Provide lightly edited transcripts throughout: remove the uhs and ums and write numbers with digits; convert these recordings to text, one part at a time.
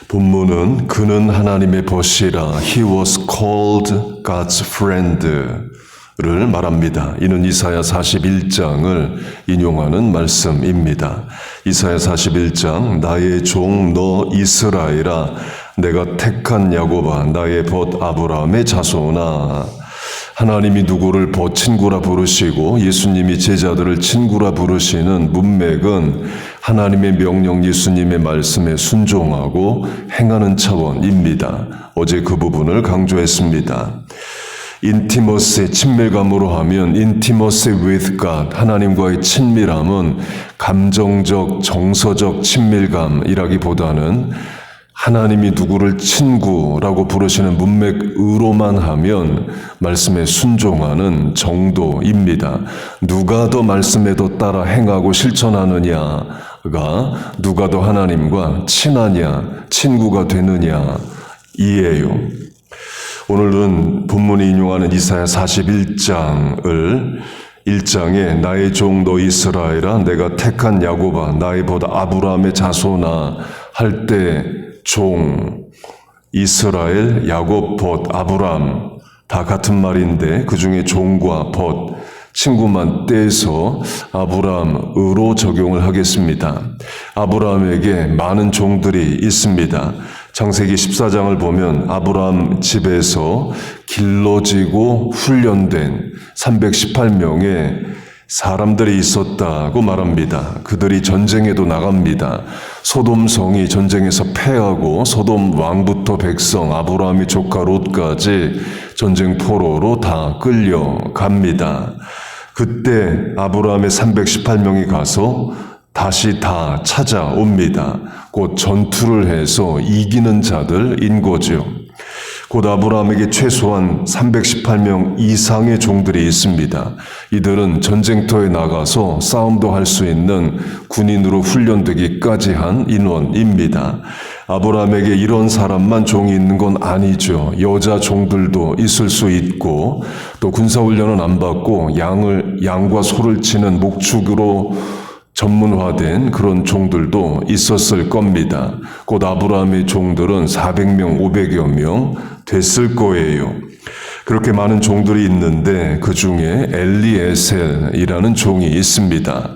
본문은 그는 하나님의 벗이라 He was called God's friend를 말합니다. 이는 이사야 41장을 인용하는 말씀입니다. 이사야 41장 나의 종 너 이스라엘아 내가 택한 야곱아 나의 벗 아브라함의 자손아. 하나님이 누구를 벗친구라 부르시고 예수님이 제자들을 친구라 부르시는 문맥은 하나님의 명령 예수님의 말씀에 순종하고 행하는 차원입니다. 어제 그 부분을 강조했습니다. 인티머시, 친밀감으로 하면 intimacy with God, 하나님과의 친밀함은 감정적, 정서적 친밀감이라기보다는 하나님이 누구를 친구라고 부르시는 문맥으로만 하면 말씀에 순종하는 정도입니다. 누가 더 말씀에 더 따라 행하고 실천하느냐가 누가 더 하나님과 친하냐, 친구가 되느냐 이에요. 오늘은 본문이 인용하는 이사야 41장을 1장에 나의 종 너 이스라엘아 내가 택한 야곱아 나의 벗 아브라함의 자손아 할 때 종, 이스라엘, 야곱, 벗, 아브람 다 같은 말인데 그 중에 종과 벗, 친구만 떼서 아브람으로 적용을 하겠습니다. 아브람에게 많은 종들이 있습니다. 창세기 14장을 보면 아브람 집에서 길러지고 훈련된 318명의 사람들이 있었다고 말합니다. 그들이 전쟁에도 나갑니다. 소돔성이 전쟁에서 패하고 소돔 왕부터 백성, 아브라함의 조카 롯까지 전쟁 포로로 다 끌려갑니다. 그때 아브라함의 318명이 가서 다시 다 찾아옵니다. 곧 전투를 해서 이기는 자들인 거죠. 곧 아브라함에게 최소한 318명 이상의 종들이 있습니다. 이들은 전쟁터에 나가서 싸움도 할 수 있는 군인으로 훈련되기까지 한 인원입니다. 아브라함에게 이런 사람만 종이 있는 건 아니죠. 여자 종들도 있을 수 있고 또 군사훈련은 안 받고 양과 소를 치는 목축으로 전문화된 그런 종들도 있었을 겁니다. 곧 아브라함의 종들은 400명, 500여 명 됐을 거예요. 그렇게 많은 종들이 있는데 그 중에 엘리에셀이라는 종이 있습니다.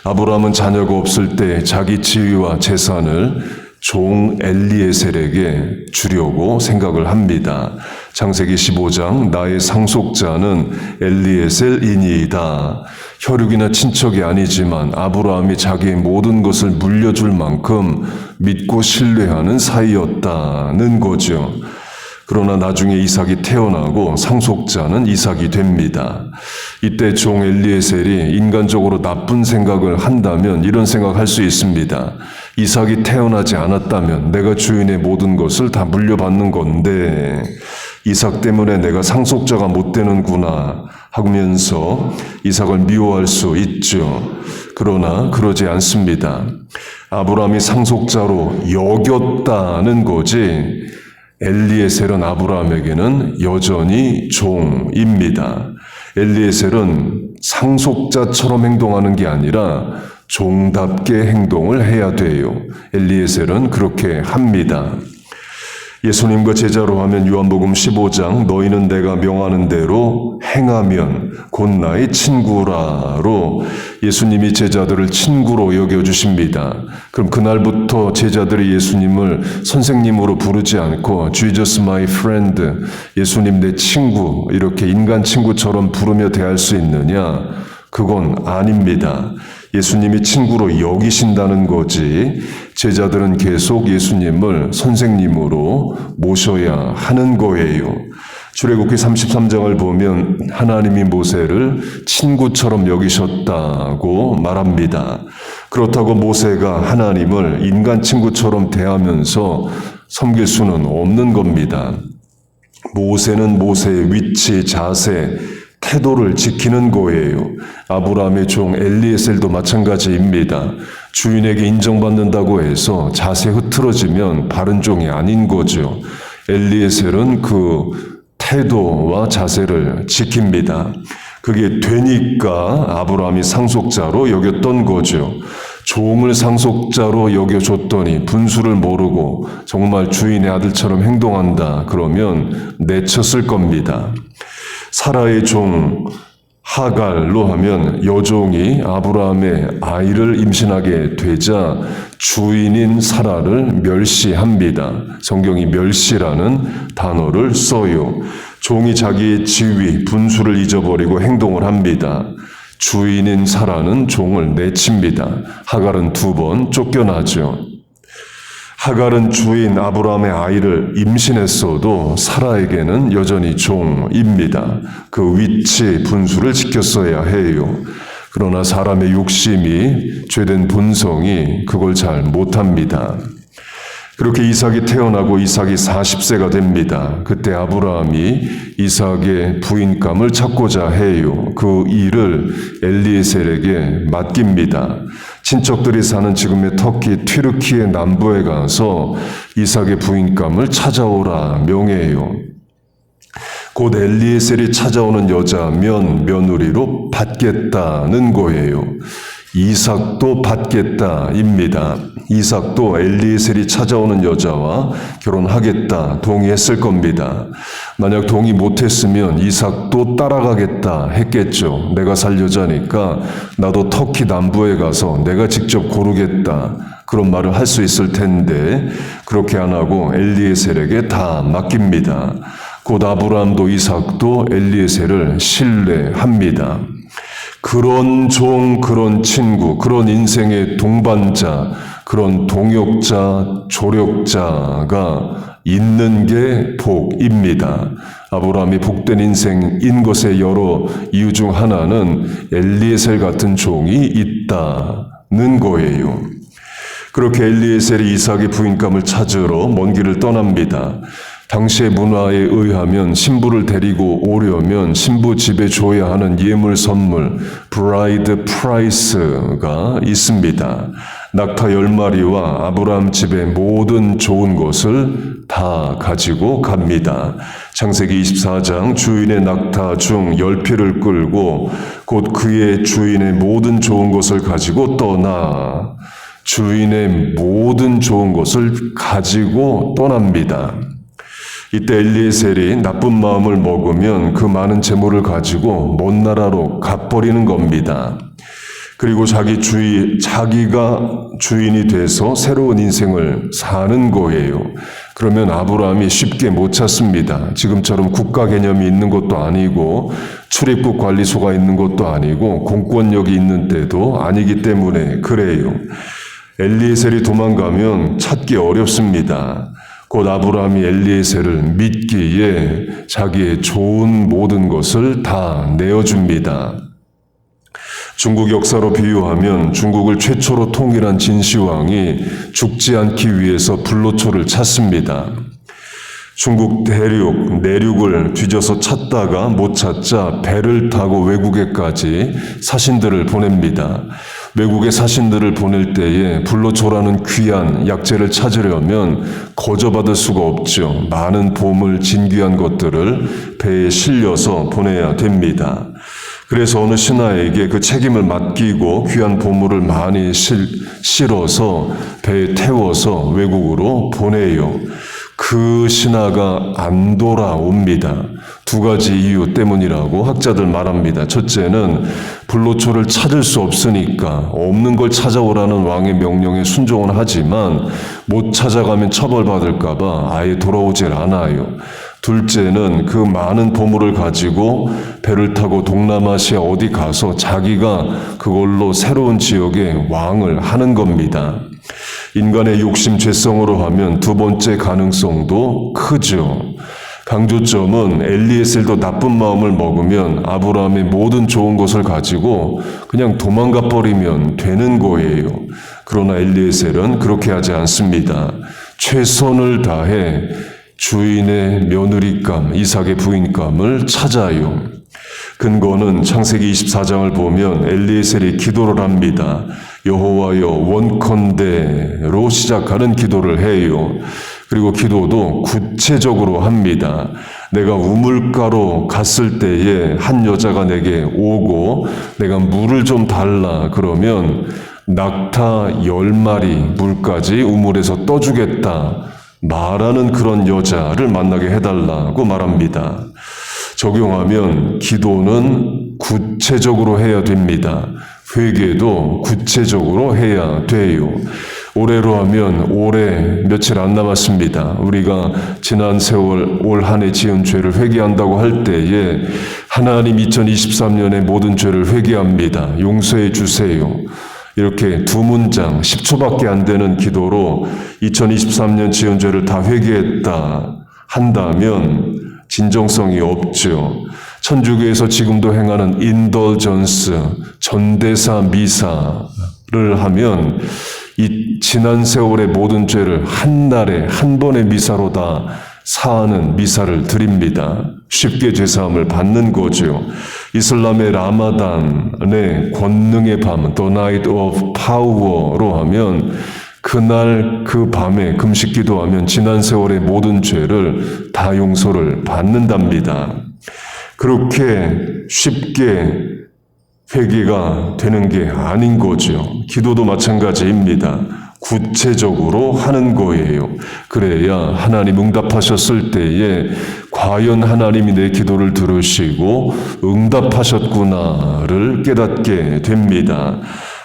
아브라함은 자녀가 없을 때 자기 지위와 재산을 종 엘리에셀에게 주려고 생각을 합니다. 창세기 15장 나의 상속자는 엘리에셀이니이다. 혈육이나 친척이 아니지만 아브라함이 자기의 모든 것을 물려줄 만큼 믿고 신뢰하는 사이였다는 거죠. 그러나 나중에 이삭이 태어나고 상속자는 이삭이 됩니다. 이때 종 엘리에셀이 인간적으로 나쁜 생각을 한다면 이런 생각할 수 있습니다. 이삭이 태어나지 않았다면 내가 주인의 모든 것을 다 물려받는 건데 이삭 때문에 내가 상속자가 못 되는구나 하면서 이삭을 미워할 수 있죠. 그러나 그러지 않습니다. 아브라함이 상속자로 여겼다는 거지 엘리에셀은 아브라함에게는 여전히 종입니다. 엘리에셀은 상속자처럼 행동하는 게 아니라 종답게 행동을 해야 돼요. 엘리에셀은 그렇게 합니다. 예수님과 제자로 하면 요한복음 15장 너희는 내가 명하는 대로 행하면 곧 나의 친구라로 예수님이 제자들을 친구로 여겨주십니다. 그럼 그날부터 제자들이 예수님을 선생님으로 부르지 않고 Jesus my friend, 예수님 내 친구 이렇게 인간 친구처럼 부르며 대할 수 있느냐? 그건 아닙니다. 예수님이 친구로 여기신다는 거지 제자들은 계속 예수님을 선생님으로 모셔야 하는 거예요. 출애굽기 33장을 보면 하나님이 모세를 친구처럼 여기셨다고 말합니다. 그렇다고 모세가 하나님을 인간 친구처럼 대하면서 섬길 수는 없는 겁니다. 모세는 모세의 위치, 자세, 태도를 지키는 거예요. 아브라함의 종 엘리에셀도 마찬가지입니다. 주인에게 인정받는다고 해서 자세 흐트러지면 바른 종이 아닌 거죠. 엘리에셀은 그 태도와 자세를 지킵니다. 그게 되니까 아브라함이 상속자로 여겼던 거죠. 종을 상속자로 여겨줬더니 분수를 모르고 정말 주인의 아들처럼 행동한다. 그러면 내쳤을 겁니다. 사라의 종 하갈로 하면 여종이 아브라함의 아이를 임신하게 되자 주인인 사라를 멸시합니다. 성경이 멸시라는 단어를 써요. 종이 자기의 지위, 분수를 잊어버리고 행동을 합니다. 주인인 사라는 종을 내칩니다. 하갈은 2번 쫓겨나죠. 하갈은 주인 아브라함의 아이를 임신했어도 사라에게는 여전히 종입니다. 그 위치, 분수를 지켰어야 해요. 그러나 사람의 욕심이, 죄된 본성이 그걸 잘 못합니다. 그렇게 이삭이 태어나고 이삭이 40세가 됩니다. 그때 아브라함이 이삭의 부인감을 찾고자 해요. 그 일을 엘리에셀에게 맡깁니다. 친척들이 사는 지금의 터키 튀르키예 남부에 가서 이삭의 부인감을 찾아오라 명해요. 곧 엘리에셀이 찾아오는 여자면 며느리로 받겠다는 거예요. 이삭도 받겠다입니다. 이삭도 엘리에셀이 찾아오는 여자와 결혼하겠다 동의했을 겁니다. 만약 동의 못했으면 이삭도 따라가겠다 했겠죠. 내가 살 여자니까 나도 터키 남부에 가서 내가 직접 고르겠다. 그런 말을 할 수 있을 텐데 그렇게 안 하고 엘리에셀에게 다 맡깁니다. 곧 아브라함도 이삭도 엘리에셀을 신뢰합니다. 그런 종, 그런 친구, 그런 인생의 동반자, 그런 동역자, 조력자가 있는 게 복입니다. 아브라함이 복된 인생인 것의 여러 이유 중 하나는 엘리에셀 같은 종이 있다는 거예요. 그렇게 엘리에셀이 이삭의 부인감을 찾으러 먼 길을 떠납니다. 당시의 문화에 의하면 신부를 데리고 오려면 신부 집에 줘야 하는 예물 선물, 브라이드 프라이스가 있습니다. 낙타 10마리와 아브라함 집의 모든 좋은 것을 다 가지고 갑니다. 창세기 24장 주인의 낙타 중 10피를 끌고 곧 그의 주인의 모든 좋은 것을 가지고 떠나 주인의 모든 좋은 것을 가지고 떠납니다. 이때 엘리에셀이 나쁜 마음을 먹으면 그 많은 재물을 가지고 먼 나라로 가버리는 겁니다. 그리고 자기가 주인이 돼서 새로운 인생을 사는 거예요. 그러면 아브라함이 쉽게 못 찾습니다. 지금처럼 국가 개념이 있는 것도 아니고 출입국 관리소가 있는 것도 아니고 공권력이 있는 때도 아니기 때문에 그래요. 엘리에셀이 도망가면 찾기 어렵습니다. 곧 아브라함이 엘리에셀을 믿기에 자기의 좋은 모든 것을 다 내어줍니다. 중국 역사로 비유하면 중국을 최초로 통일한 진시황이 죽지 않기 위해서 불로초를 찾습니다. 중국 내륙을 뒤져서 찾다가 못 찾자 배를 타고 외국에까지 사신들을 보냅니다. 외국에 사신들을 보낼 때에 불로초라는 귀한 약재를 찾으려면 거저받을 수가 없죠. 많은 보물, 진귀한 것들을 배에 실려서 보내야 됩니다. 그래서 어느 신하에게 그 책임을 맡기고 귀한 보물을 많이 실어서 배에 태워서 외국으로 보내요. 그 신하가 안 돌아옵니다. 2가지 이유 때문이라고 학자들 말합니다. 첫째는 불로초를 찾을 수 없으니까 없는 걸 찾아오라는 왕의 명령에 순종은 하지만 못 찾아가면 처벌받을까 봐 아예 돌아오질 않아요. 둘째는 그 많은 보물을 가지고 배를 타고 동남아시아 어디 가서 자기가 그걸로 새로운 지역의 왕을 하는 겁니다. 인간의 욕심 죄성으로 하면 2번째 가능성도 크죠. 강조점은 엘리에셀도 나쁜 마음을 먹으면 아브라함의 모든 좋은 것을 가지고 그냥 도망가 버리면 되는 거예요. 그러나 엘리에셀은 그렇게 하지 않습니다. 최선을 다해 주인의 며느리감, 이삭의 부인감을 찾아요. 근거는 창세기 24장을 보면 엘리에셀이 기도를 합니다. 여호와여 원컨대로 시작하는 기도를 해요. 그리고 기도도 구체적으로 합니다. 내가 우물가로 갔을 때에 한 여자가 내게 오고 내가 물을 좀 달라 그러면 낙타 10마리 물까지 우물에서 떠주겠다 말하는 그런 여자를 만나게 해달라고 말합니다. 적용하면 기도는 구체적으로 해야 됩니다. 회개도 구체적으로 해야 돼요. 올해로 하면 올해 며칠 안 남았습니다. 우리가 지난 세월 올 한 해 지은 죄를 회개한다고 할 때에 하나님 2023년의 모든 죄를 회개합니다. 용서해 주세요. 이렇게 두 문장 10초밖에 안 되는 기도로 2023년 지은 죄를 다 회개했다 한다면 진정성이 없죠. 천주교에서 지금도 행하는 인덜전스, 전대사 미사를 하면 이 지난 세월의 모든 죄를 한 날에 한 번의 미사로 다 사하는 미사를 드립니다. 쉽게 죄사함을 받는 거죠. 이슬람의 라마단의 권능의 밤, The Night of Power로 하면 그날 그 밤에 금식 기도하면 지난 세월의 모든 죄를 다 용서를 받는답니다. 그렇게 쉽게 회개가 되는 게 아닌 거죠. 기도도 마찬가지입니다. 구체적으로 하는 거예요. 그래야 하나님 응답하셨을 때에 과연 하나님이 내 기도를 들으시고 응답하셨구나를 깨닫게 됩니다.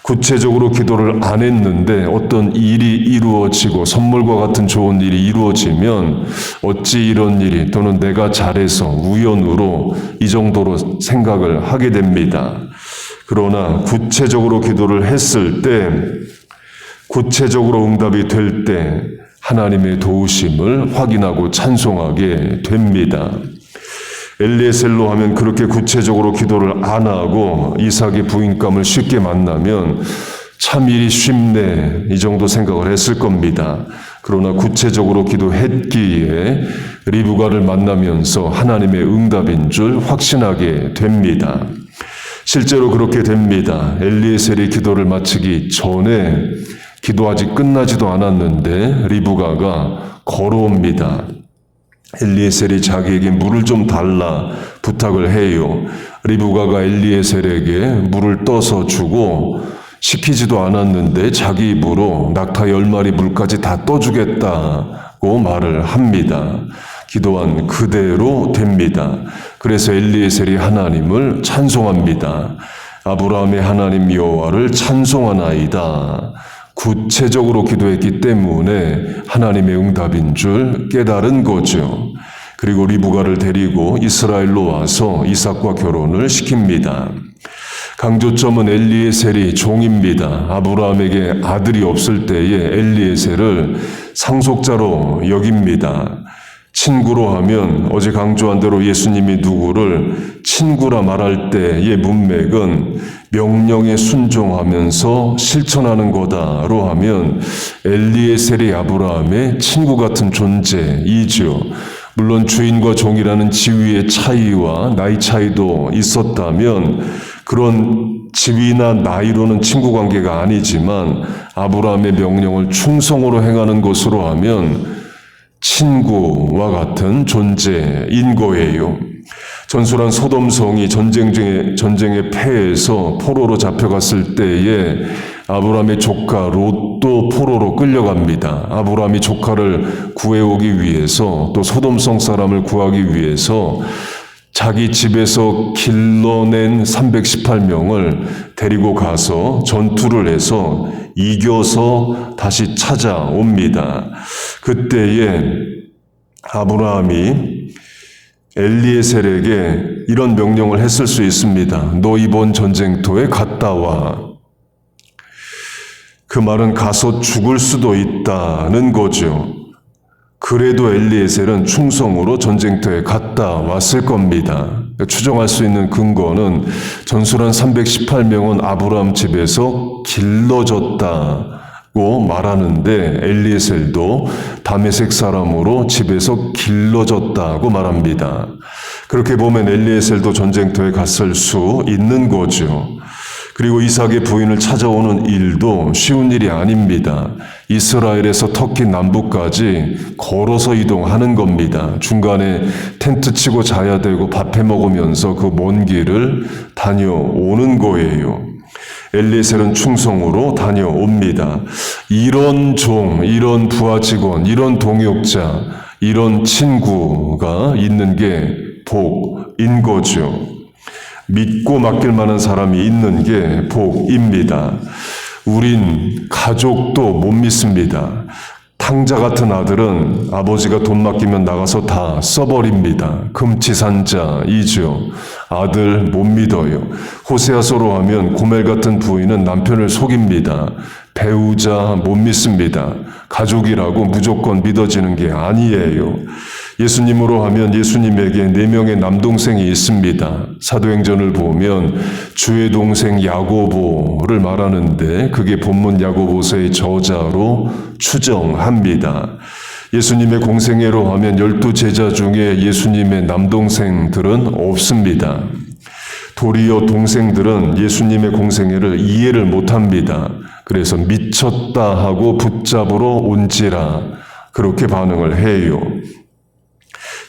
구체적으로 기도를 안 했는데 어떤 일이 이루어지고 선물과 같은 좋은 일이 이루어지면 어찌 이런 일이 또는 내가 잘해서 우연으로 이 정도로 생각을 하게 됩니다. 그러나 구체적으로 기도를 했을 때 구체적으로 응답이 될 때 하나님의 도우심을 확인하고 찬송하게 됩니다. 엘리에셀로 하면 그렇게 구체적으로 기도를 안 하고 이삭의 부인감을 쉽게 만나면 참 일이 쉽네 이 정도 생각을 했을 겁니다. 그러나 구체적으로 기도했기에 리브가를 만나면서 하나님의 응답인 줄 확신하게 됩니다. 실제로 그렇게 됩니다. 엘리에셀이 기도를 마치기 전에 기도 아직 끝나지도 않았는데 리브가가 걸어옵니다. 엘리에셀이 자기에게 물을 좀 달라 부탁을 해요. 리브가가 엘리에셀에게 물을 떠서 주고 시키지도 않았는데 자기 입으로 낙타 10마리 물까지 다 떠주겠다고 말을 합니다. 기도한 그대로 됩니다. 그래서 엘리에셀이 하나님을 찬송합니다. 아브라함의 하나님 여호와를 찬송하나이다. 구체적으로 기도했기 때문에 하나님의 응답인 줄 깨달은 거죠. 그리고 리브가를 데리고 이스라엘로 와서 이삭과 결혼을 시킵니다. 강조점은 엘리에셀이 종입니다. 아브라함에게 아들이 없을 때에 엘리에셀을 상속자로 여깁니다. 친구로 하면 어제 강조한 대로 예수님이 누구를 친구라 말할 때의 문맥은 명령에 순종하면서 실천하는 거다로 하면 엘리에셀이 아브라함의 친구 같은 존재이죠. 물론 주인과 종이라는 지위의 차이와 나이 차이도 있었다면 그런 지위나 나이로는 친구 관계가 아니지만 아브라함의 명령을 충성으로 행하는 것으로 하면 친구와 같은 존재인 거예요. 전술한 소돔성이 전쟁의 패해서 포로로 잡혀갔을 때에 아브라함의 조카 롯도 포로로 끌려갑니다. 아브라함이 조카를 구해오기 위해서 또 소돔성 사람을 구하기 위해서 자기 집에서 길러낸 318명을 데리고 가서 전투를 해서 이겨서 다시 찾아옵니다. 그때에 아브라함이 엘리에셀에게 이런 명령을 했을 수 있습니다. 너 이번 전쟁터에 갔다 와. 그 말은 가서 죽을 수도 있다는 거죠. 그래도 엘리에셀은 충성으로 전쟁터에 갔다 왔을 겁니다. 추정할 수 있는 근거는 전술한 318명은 아브라함 집에서 길러졌다고 말하는데 엘리에셀도 다메섹 사람으로 집에서 길러졌다고 말합니다. 그렇게 보면 엘리에셀도 전쟁터에 갔을 수 있는 거죠. 그리고 이삭의 부인을 찾아오는 일도 쉬운 일이 아닙니다. 이스라엘에서 터키 남부까지 걸어서 이동하는 겁니다. 중간에 텐트 치고 자야 되고 밥해 먹으면서 그 먼 길을 다녀오는 거예요. 엘리에셀은 충성으로 다녀옵니다. 이런 종, 이런 부하 직원, 이런 동역자, 이런 친구가 있는 게 복인 거죠. 믿고 맡길 만한 사람이 있는 게 복입니다. 우린 가족도 못 믿습니다. 탕자 같은 아들은 아버지가 돈 맡기면 나가서 다 써버립니다. 금치산자이죠. 아들 못 믿어요. 호세아서로 하면 고멜 같은 부인은 남편을 속입니다. 배우자 못 믿습니다. 가족이라고 무조건 믿어지는 게 아니에요. 예수님으로 하면 예수님에게 4명의 남동생이 있습니다. 사도행전을 보면 주의 동생 야고보를 말하는데 그게 본문 야고보서의 저자로 추정합니다. 예수님의 공생애로 하면 12제자 중에 예수님의 남동생들은 없습니다. 도리어 동생들은 예수님의 공생애를 이해를 못합니다. 그래서 미쳤다 하고 붙잡으러 온지라 그렇게 반응을 해요.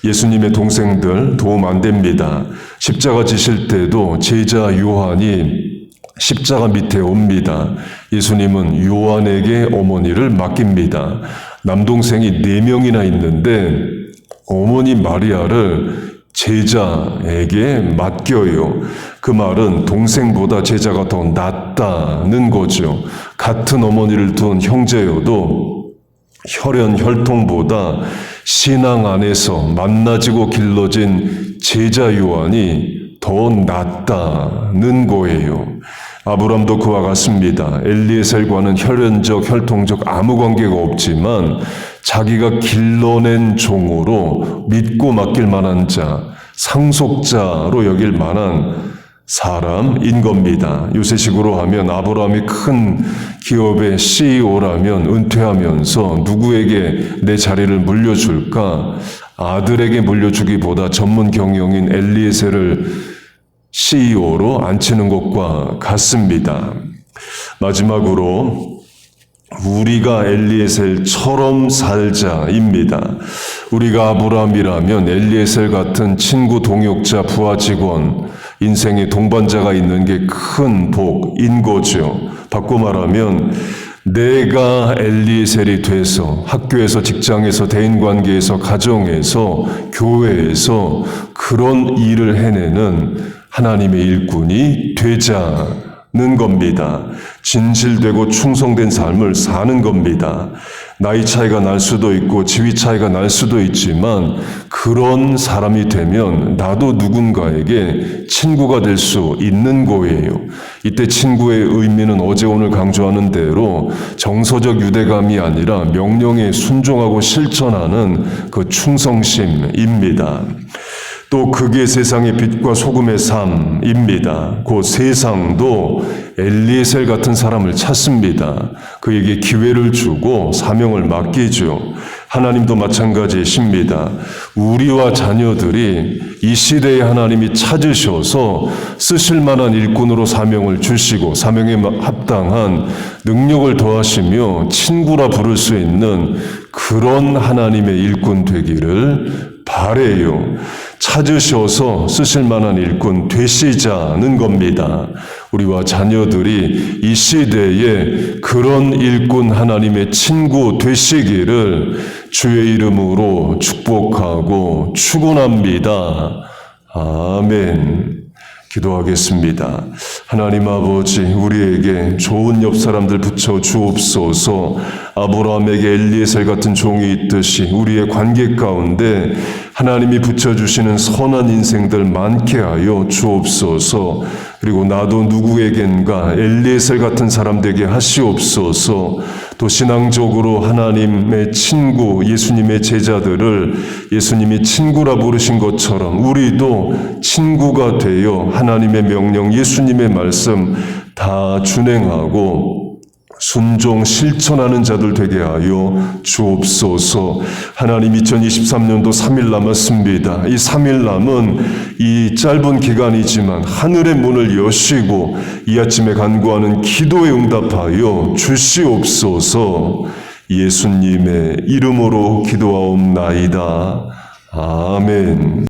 예수님의 동생들 도움 안 됩니다. 십자가 지실 때도 제자 요한이 십자가 밑에 옵니다. 예수님은 요한에게 어머니를 맡깁니다. 남동생이 4명이나 있는데 어머니 마리아를 제자에게 맡겨요. 그 말은 동생보다 제자가 더 낫다는 거죠. 같은 어머니를 둔 형제여도 혈연 혈통보다 신앙 안에서 만나지고 길러진 제자 요한이 더 낫다는 거예요. 아브람도 그와 같습니다. 엘리에셀과는 혈연적, 혈통적 아무 관계가 없지만 자기가 길러낸 종으로 믿고 맡길 만한 자, 상속자로 여길 만한 사람인 겁니다. 요새식으로 하면 아브라함이 큰 기업의 CEO라면 은퇴하면서 누구에게 내 자리를 물려줄까? 아들에게 물려주기보다 전문 경영인 엘리에셀을 CEO로 앉히는 것과 같습니다. 마지막으로 우리가 엘리에셀처럼 살자입니다. 우리가 아브라함이라면 엘리에셀 같은 친구, 동역자, 부하 직원, 인생의 동반자가 있는 게 큰 복인 거죠. 바꿔 말하면 내가 엘리에셀이 돼서 학교에서, 직장에서, 대인관계에서, 가정에서, 교회에서 그런 일을 해내는 하나님의 일꾼이 되자는 겁니다. 진실되고 충성된 삶을 사는 겁니다. 나이 차이가 날 수도 있고 지위 차이가 날 수도 있지만 그런 사람이 되면 나도 누군가에게 친구가 될 수 있는 거예요. 이때 친구의 의미는 어제 오늘 강조하는 대로 정서적 유대감이 아니라 명령에 순종하고 실천하는 그 충성심입니다. 또 그게 세상의 빛과 소금의 삶입니다. 그 세상도 엘리에셀 같은 사람을 찾습니다. 그에게 기회를 주고 사명을 맡기죠. 하나님도 마찬가지이십니다. 우리와 자녀들이 이 시대에 하나님이 찾으셔서 쓰실 만한 일꾼으로 사명을 주시고 사명에 합당한 능력을 더하시며 친구라 부를 수 있는 그런 하나님의 일꾼 되기를 바래요. 찾으셔서 쓰실 만한 일꾼 되시자는 겁니다. 우리와 자녀들이 이 시대에 그런 일꾼 하나님의 친구 되시기를 주의 이름으로 축복하고 축원합니다. 아멘. 기도하겠습니다. 하나님 아버지, 우리에게 좋은 옆 사람들 붙여 주옵소서. 아브라함에게 엘리에셀 같은 종이 있듯이 우리의 관계 가운데 하나님이 붙여주시는 선한 인생들 많게 하여 주옵소서. 그리고 나도 누구에겐가 엘리에셀 같은 사람 되게 하시옵소서. 또 신앙적으로 하나님의 친구, 예수님의 제자들을 예수님이 친구라 부르신 것처럼 우리도 친구가 되어 하나님의 명령, 예수님의 말씀 다 준행하고 순종 실천하는 자들 되게 하여 주옵소서. 하나님, 2023년도 3일 남았습니다. 이 3일 남은 이 짧은 기간이지만 하늘의 문을 여시고 이 아침에 간구하는 기도에 응답하여 주시옵소서. 예수님의 이름으로 기도하옵나이다. 아멘.